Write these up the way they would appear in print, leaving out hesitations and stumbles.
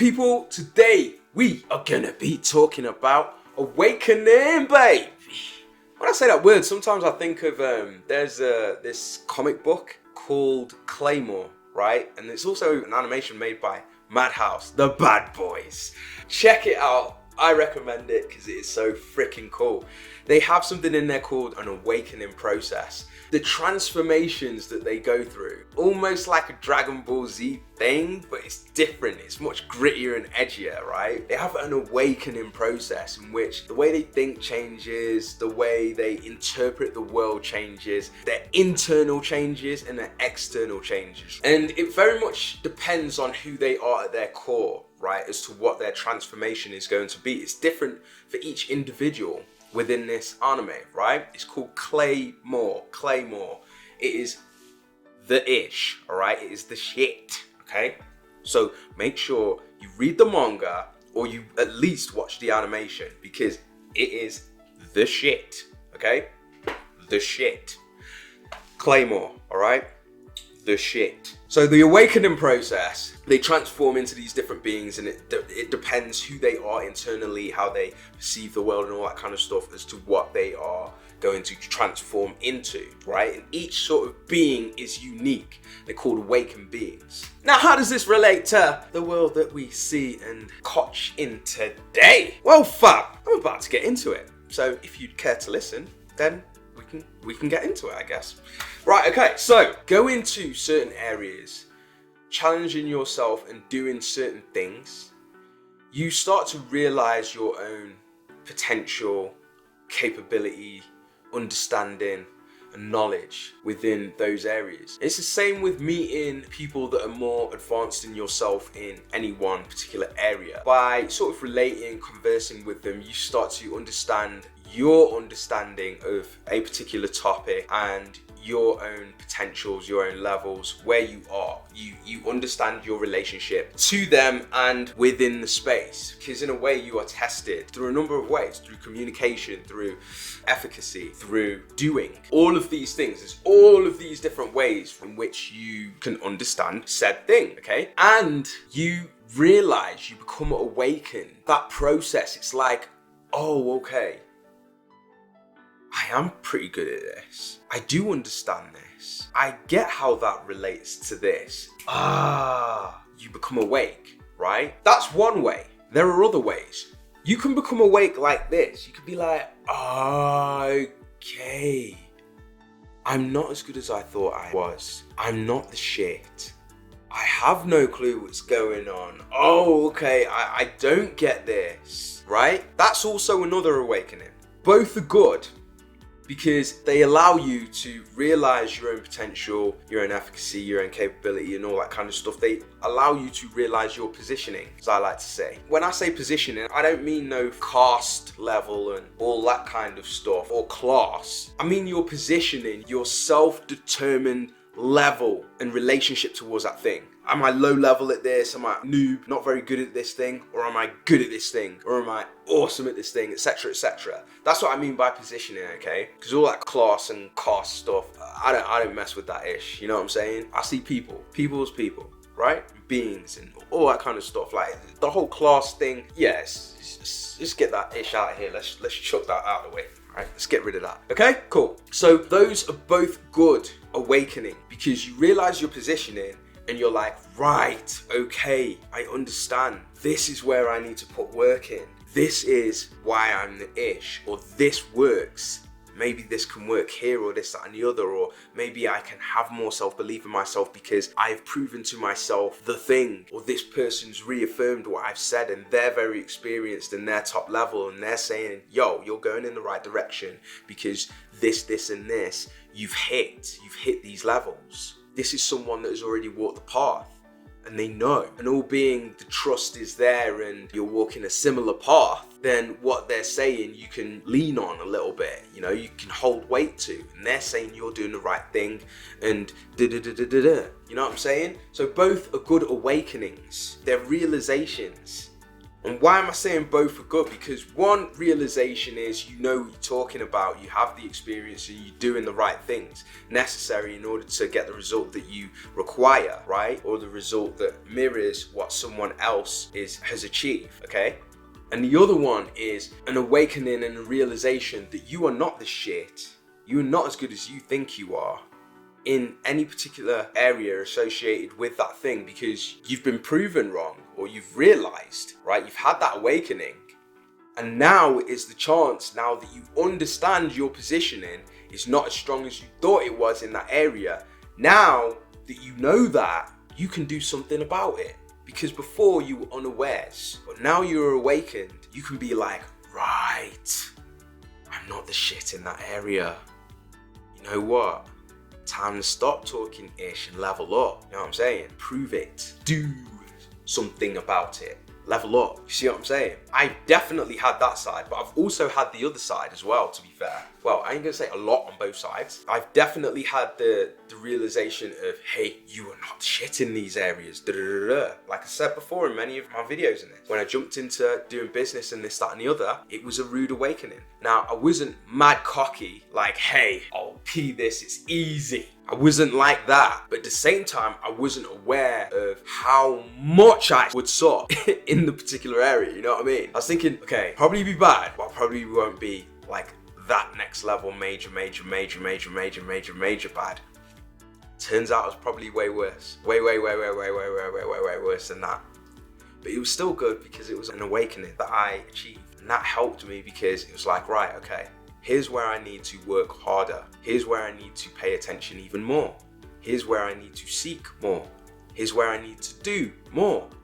people, today we are gonna be talking about awakening, baby. When I say that word, sometimes I think of there's this comic book called Claymore, right? And it's also an animation made by Madhouse, the bad boys. Check it out. I recommend it because it is so freaking cool. They have something in there called an awakening process. The transformations that they go through, almost like a Dragon Ball Z thing, but it's different. It's much grittier and edgier, right? They have an awakening process in which the way they think changes, the way they interpret the world changes, their internal changes and their external changes. And it very much depends on who they are at their core, right? As to what their transformation is going to be. It's different for each individual within this anime, right? It's called Claymore. It is the ish, all right? It is the shit, okay? So make sure you read the manga or you at least watch the animation because it is the shit, okay? The shit. Claymore, all right? The shit. So the awakening process, they transform into these different beings, and it depends who they are internally, how they perceive the world and all that kind of stuff as to what they are going to transform into, right? And each sort of being is unique. They're called awakened beings. Now, how does this relate to the world that we see and catch in today? Well, fam, I'm about to get into it. So if you'd care to listen, then we can get into it, I guess. Right, okay, so go into certain areas, challenging yourself and doing certain things, you start to realize your own potential, capability, understanding, and knowledge within those areas. It's the same with meeting people that are more advanced than yourself in any one particular area. By sort of relating, conversing with them, you start to understand your understanding of a particular topic and your own potentials, your own levels, where you are. You understand your relationship to them and within the space. Because in a way you are tested through a number of ways, through communication, through efficacy, through doing. All of these things, there's all of these different ways in which you can understand said thing, okay? And you realize, you become awakened. That process, it's like, oh, okay, I am pretty good at this. I do understand this. I get how that relates to this. You become awake, right? That's one way. There are other ways. You can become awake like this. You could be like, okay, I'm not as good as I thought I was. I'm not the shit. I have no clue what's going on. Oh, okay, I don't get this, right? That's also another awakening. Both are good, because they allow you to realize your own potential, your own efficacy, your own capability and all that kind of stuff. They allow you to realize your positioning, as I like to say. When I say positioning, I don't mean no caste level and all that kind of stuff or class. I mean your positioning, your self-determined level and relationship towards that thing. Am I low level at this? Am I noob, not very good at this thing? Or am I good at this thing? Or am I awesome at this thing, etc, etc. That's what I mean by positioning, okay? Because all that class and caste stuff, I don't mess with that ish, you know what I'm saying? I see people's people, right? Beings and all that kind of stuff. Like the whole class thing, yes, just get that ish out of here. Let's chuck that out of the way. Right, let's get rid of that. Okay, cool. So those are both good awakening because you realize your positioning and you're like, right, okay, I understand. This is where I need to put work in. This is why I'm the ish, or this works. Maybe this can work here or this, that and the other, or maybe I can have more self-belief in myself because I've proven to myself the thing, or this person's reaffirmed what I've said and they're very experienced and they're top level and they're saying, yo, you're going in the right direction because this and this, you've hit these levels. This is someone that has already walked the path and they know. And all being the trust is there and you're walking a similar path, then what they're saying you can lean on a little bit, you know, you can hold weight to, and they're saying you're doing the right thing and you know what I'm saying? So both are good awakenings. They're realizations And why am I saying both are good? Because one realization is you know what you're talking about, you have the experience, and you're doing the right things necessary in order to get the result that you require, right? Or the result that mirrors what someone else has achieved, okay? And the other one is an awakening and a realization that you are not the shit. You are not as good as you think you are in any particular area associated with that thing, because you've been proven wrong, or you've realized, right? You've had that awakening, and now is the chance, now that you understand your positioning is not as strong as you thought it was in that area. Now that you know that, you can do something about it, because before you were unawares, but now you're awakened. You can be like, right, I'm not the shit in that area. You know what? Time to stop talking ish and level up. You know what I'm saying? Prove it. Do something about it. Level up. You see what I'm saying? I definitely had that side, but I've also had the other side as well, to be fair. Well, I ain't gonna say a lot on both sides. I've definitely had the realization of, hey, you are not shit in these areas. Da-da-da-da. Like I said before in many of my videos in this, when I jumped into doing business and this, that, and the other, it was a rude awakening. Now, I wasn't mad cocky, like, hey, I'll pee this, it's easy. I wasn't like that, but at the same time, I wasn't aware of how much I would suck in the particular area, you know what I mean? I was thinking, okay, probably be bad, but probably won't be like that next level major bad. Turns out it was probably way worse. Way worse than that. But it was still good because it was an awakening that I achieved. And that helped me because it was like, right, okay, here's where I need to work harder. Here's where I need to pay attention even more. Here's where I need to seek more. Here's where I need to do more. Do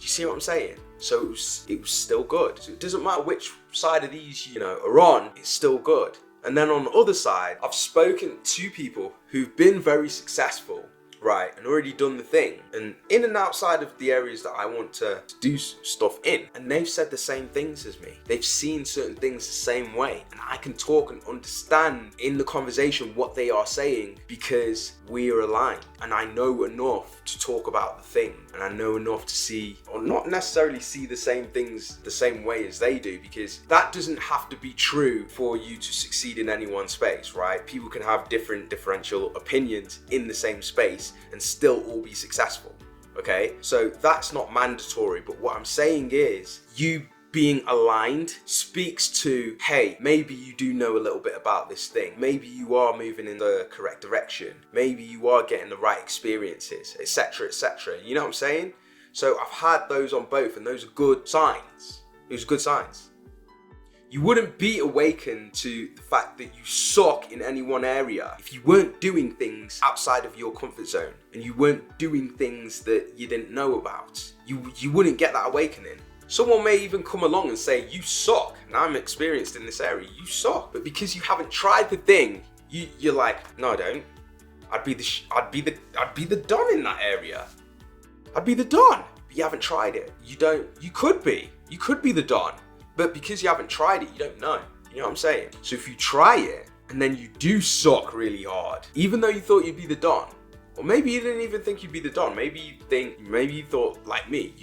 you see what I'm saying? So it was still good. So it doesn't matter which side of these, are on, it's still good. And then on the other side, I've spoken to people who've been very successful, right, and already done the thing, and in and outside of the areas that I want to do stuff in, and they've said the same things as me. They've seen certain things the same way, and I can talk and understand in the conversation what they are saying because we are aligned, and I know enough to talk about the thing, and I know enough to see, or not necessarily see the same things the same way as they do, because that doesn't have to be true for you to succeed in any one space, right? People can have differential opinions in the same space and still all be successful, okay? So that's not mandatory, but what I'm saying is you being aligned speaks to, hey, maybe you do know a little bit about this thing. Maybe you are moving in the correct direction. Maybe you are getting the right experiences, etc., etc. You know what I'm saying? So I've had those on both, and those are good signs. Those are good signs. You wouldn't be awakened to the fact that you suck in any one area if you weren't doing things outside of your comfort zone, and you weren't doing things that you didn't know about. You wouldn't get that awakening. Someone may even come along and say, you suck, and I'm experienced in this area, you suck. But because you haven't tried the thing, you're like, no, I don't. I'd be the don in that area. I'd be the don, but you haven't tried it. You could be the don. But because you haven't tried it, you don't know. You know what I'm saying? So if you try it, and then you do suck really hard, even though you thought you'd be the don, or maybe you didn't even think you'd be the don, maybe you thought like me,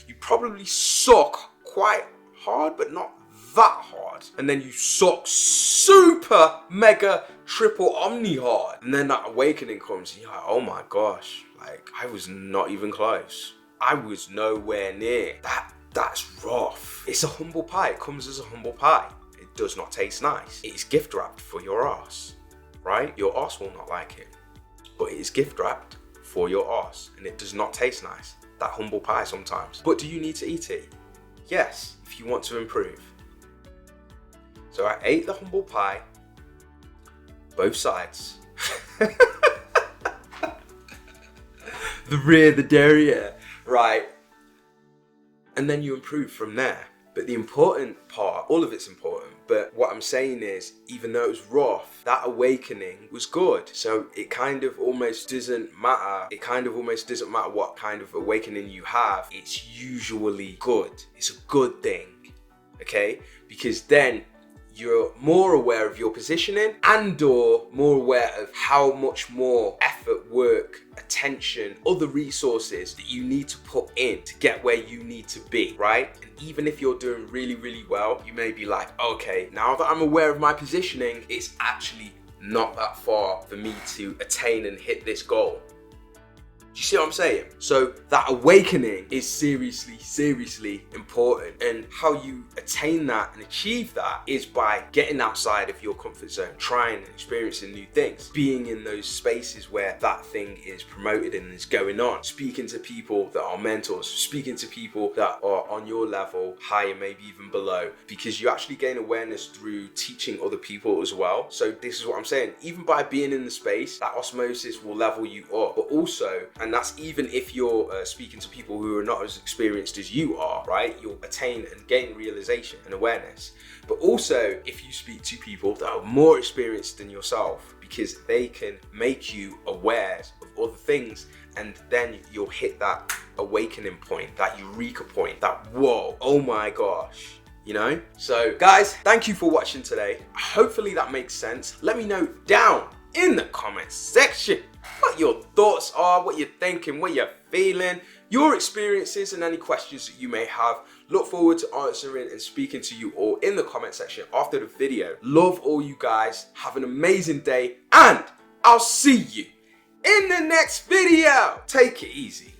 you probably suck quite hard, but not that hard. And then you suck super, mega, triple, omni hard. And then that awakening comes, and you're like, oh my gosh, like I was not even close. I was nowhere near. That's rough. It's a humble pie. It comes as a humble pie. It does not taste nice. It is gift wrapped for your arse, right? Your arse will not like it, but it is gift wrapped for your arse, and it does not taste nice. That humble pie sometimes. But do you need to eat it? Yes, if you want to improve. So I ate the humble pie, both sides. The rear, the derriere, right? And then you improve from there. But the important part, all of it's important, but what I'm saying is, even though it was rough, that awakening was good. So it kind of almost doesn't matter. It kind of almost doesn't matter what kind of awakening you have. It's usually good. It's a good thing, okay? Because then you're more aware of your positioning and or more aware of how much more effort, work, attention, other resources that you need to put in to get where you need to be, right? And even if you're doing really, really well, you may be like, okay, now that I'm aware of my positioning, it's actually not that far for me to attain and hit this goal. Do you see what I'm saying? So that awakening is seriously important. And how you attain that and achieve that is by getting outside of your comfort zone, trying and experiencing new things, being in those spaces where that thing is promoted and is going on, speaking to people that are mentors, speaking to people that are on your level, higher, maybe even below, because you actually gain awareness through teaching other people as well. So this is what I'm saying, even by being in the space, that osmosis will level you up, but also, and that's even if you're speaking to people who are not as experienced as you are, right? You'll attain and gain realization and awareness. But also, if you speak to people that are more experienced than yourself, because they can make you aware of other things, and then you'll hit that awakening point, that eureka point, that whoa, oh my gosh. You know? So guys, thank you for watching today. Hopefully that makes sense. Let me know down in the comments section what your thoughts are, what you're thinking, what you're feeling, your experiences, and any questions that you may have. Look forward to answering and speaking to you all in the comment section after the video. Love all you guys. Have an amazing day, and I'll see you in the next video. Take it easy.